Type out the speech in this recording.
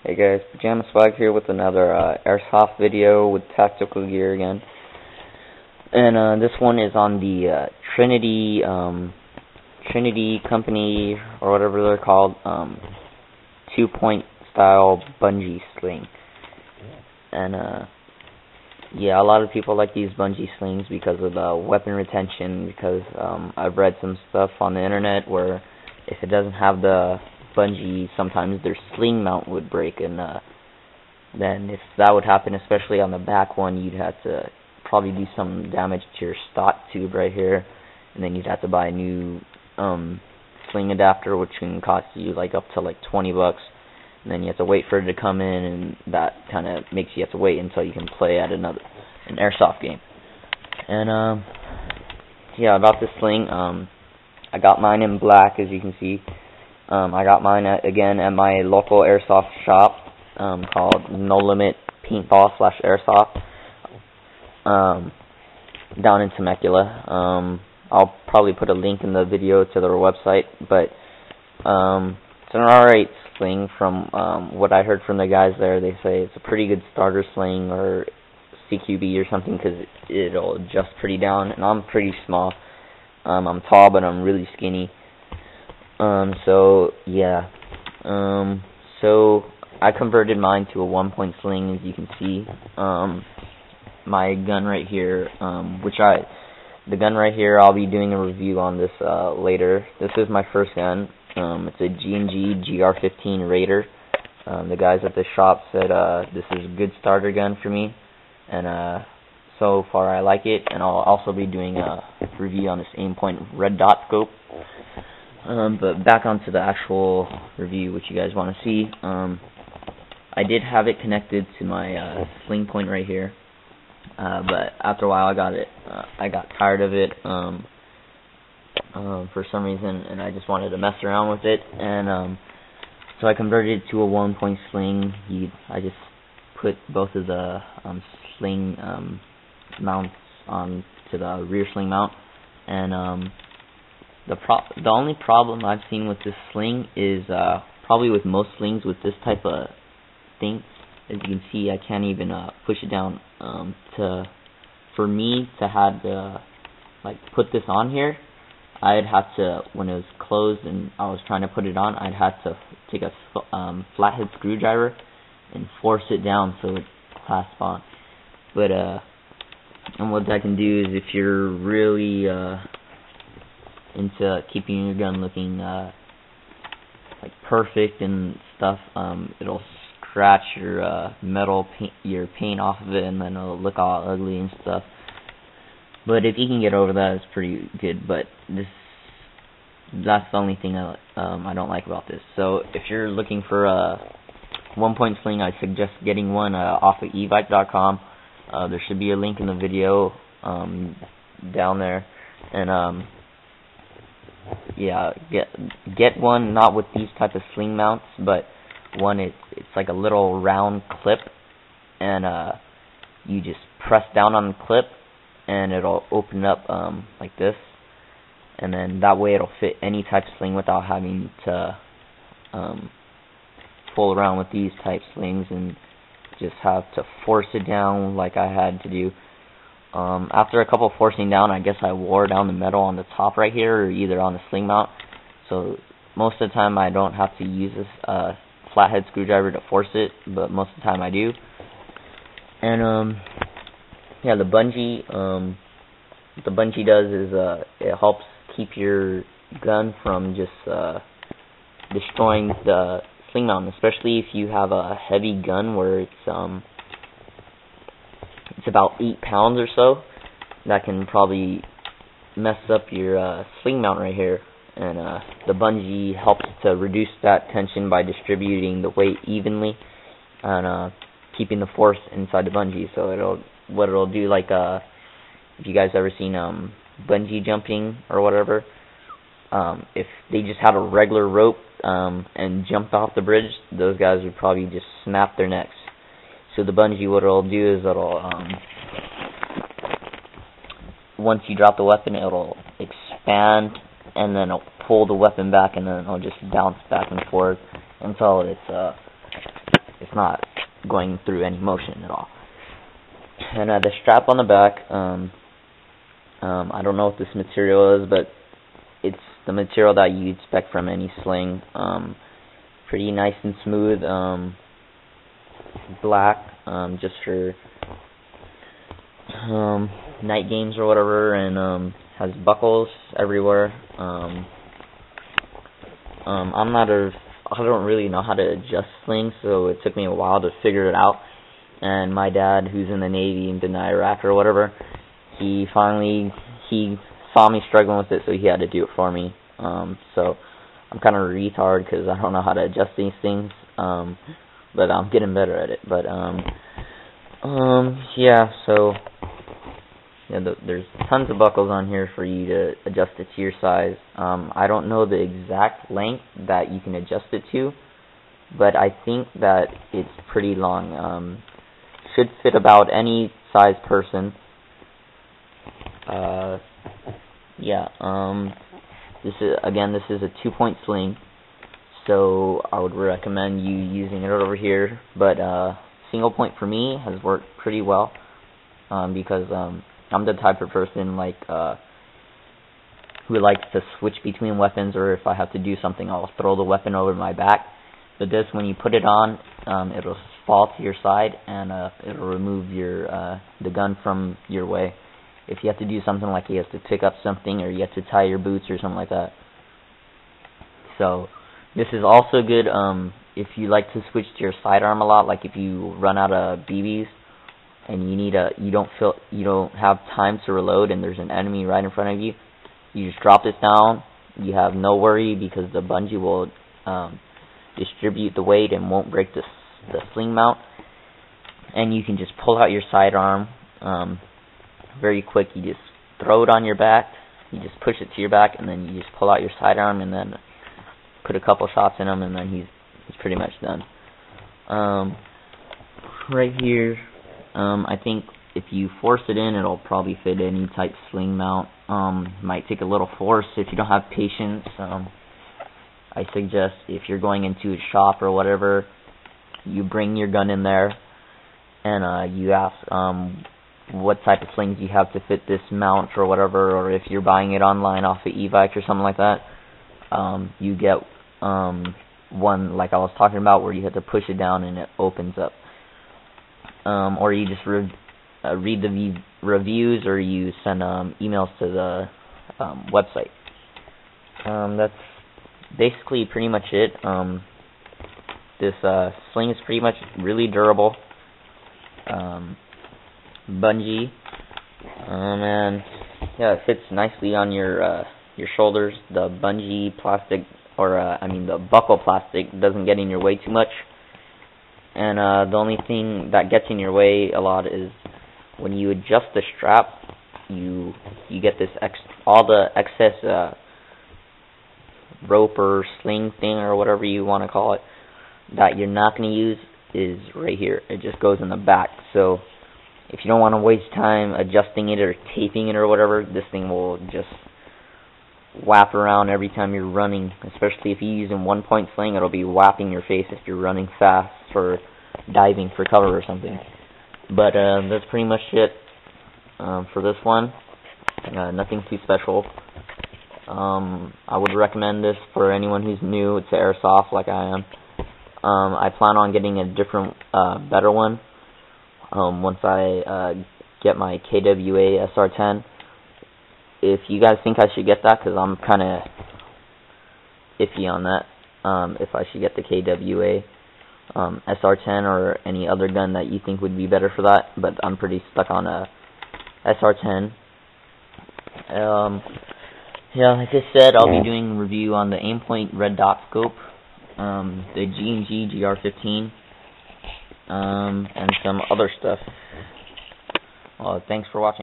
Hey guys, Pajama Swag here with another Airsoft video with tactical gear again. And this one is on the Trinity company, or whatever they're called, 2-point style bungee sling. And yeah, a lot of people like these bungee slings because of the weapon retention, because I've read some stuff on the internet where if it doesn't have the bungee, sometimes their sling mount would break, and then if that would happen, especially on the back one, you'd have to probably do some damage to your stock tube right here, and then you'd have to buy a new sling adapter, which can cost you like up to like $20, and then you have to wait for it to come in, and that kind of makes you have to wait until you can play at an Airsoft game. And yeah, about this sling, I got mine in black, as you can see. I got mine again at my local Airsoft shop called No Limit Paintball / Airsoft down in Temecula. I'll probably put a link in the video to their website, but it's an alright sling from what I heard from the guys there. They say it's a pretty good starter sling, or CQB or something, because it'll adjust pretty down, and I'm pretty small. I'm tall, but I'm really skinny. So yeah, so I converted mine to a 1-point sling, as you can see. My gun right here, the gun right here, I'll be doing a review on this later. This is my first gun. It's a G&G GR15 Raider. The guys at the shop said this is a good starter gun for me, and so far I like it. And I'll also be doing a review on this Aimpoint red dot scope. But back onto the actual review, which you guys want to see. I did have it connected to my sling point right here, but after a while I got tired of it for some reason, and I just wanted to mess around with it, and so I converted it to a 1-point sling. I just put both of the sling mounts on to the rear sling mount, and the only problem I've seen with this sling is probably with most slings with this type of thing. As you can see, I can't even push it down. For me to have to put this on here, I'd have to, when it was closed and I was trying to put it on, I'd have to take a flathead screwdriver and force it down so it clasps on. But and what I can do is, if you're really into keeping your gun looking perfect and stuff, it'll scratch your your paint off of it, and then it'll look all ugly and stuff. But if you can get over that, it's pretty good. But that's the only thing I don't like about this. So if you're looking for a 1-point sling, I suggest getting one off of evike.com. There should be a link in the video down there, and yeah, get one not with these type of sling mounts, but one it's like a little round clip, and you just press down on the clip and it'll open up like this, and then that way it'll fit any type of sling without having to fool around with these type slings and just have to force it down like I had to do. After a couple of forcing down, I guess I wore down the metal on the top right here, or either on the sling mount. So most of the time I don't have to use this flathead screwdriver to force it, but most of the time I do. And yeah, the bungee, what the bungee does is it helps keep your gun from just destroying the sling mount, especially if you have a heavy gun where it's about 8 pounds or so. That can probably mess up your sling mount right here, and the bungee helps to reduce that tension by distributing the weight evenly and keeping the force inside the bungee. So what it'll do, like if you guys ever seen bungee jumping or whatever, if they just had a regular rope and jumped off the bridge, those guys would probably just snap their necks. So the bungee, what it'll do is it'll once you drop the weapon, it'll expand, and then it'll pull the weapon back, and then it'll just bounce back and forth until it's not going through any motion at all. And the strap on the back, I don't know what this material is, but it's the material that you expect from any sling. Pretty nice and smooth, black, just for night games or whatever, and has buckles everywhere. I don't really know how to adjust slings, so it took me a while to figure it out. And my dad, who's in the Navy and been to Iraq or whatever, he saw me struggling with it, so he had to do it for me. So I'm kind of a retard because I don't know how to adjust these things, but I'm getting better at it. But yeah, so yeah, there's tons of buckles on here for you to adjust it to your size. I don't know the exact length that you can adjust it to, but I think that it's pretty long. Should fit about any size person. Yeah. This is a 2-point sling, so I would recommend you using it over here. But single point for me has worked pretty well, because I'm the type of person who likes to switch between weapons, or if I have to do something, I'll throw the weapon over my back. But this, when you put it on, it'll fall to your side, and it'll remove the gun from your way. If you have to do something like you have to pick up something, or you have to tie your boots or something like that. So this is also good if you like to switch to your sidearm a lot, like if you run out of BBs and you don't have time to reload and there's an enemy right in front of you. You just drop this down. You have no worry because the bungee will distribute the weight and won't break the sling mount. And you can just pull out your sidearm very quick. You just throw it on your back. You just push it to your back, and then you just pull out your sidearm, and then put a couple shots in him, and then he's pretty much done. Right here, I think if you force it in, it'll probably fit any type sling mount. Might take a little force if you don't have patience. I suggest if you're going into a shop or whatever, you bring your gun in there, and you ask what type of slings you have to fit this mount or whatever, or if you're buying it online off of eBike or something like that, you get one like I was talking about where you have to push it down and it opens up. Or you just read the reviews, or you send emails to the website. That's basically pretty much it. This sling is pretty much really durable. Bungee, and yeah, it fits nicely on your shoulders. The bungee plastic, or the buckle plastic, doesn't get in your way too much. And the only thing that gets in your way a lot is when you adjust the strap, you get this all the excess rope or sling thing or whatever you want to call it that you're not going to use is right here. It just goes in the back. So if you don't want to waste time adjusting it or taping it or whatever, this thing will just whap around every time you're running. Especially if you're using 1-point sling, it'll be whapping your face if you're running fast or diving for cover or something. But that's pretty much it for this one. Nothing too special. I would recommend this for anyone who's new to Airsoft like I am. I plan on getting a different, better one once I get my KWA SR10. If you guys think I should get that, because I'm kind of iffy on that, if I should get the KWA SR10 or any other gun that you think would be better for that, but I'm pretty stuck on a SR10. Yeah, like I said, I'll be doing a review on the Aimpoint Red Dot Scope, the G&G GR15, and some other stuff. Well, thanks for watching.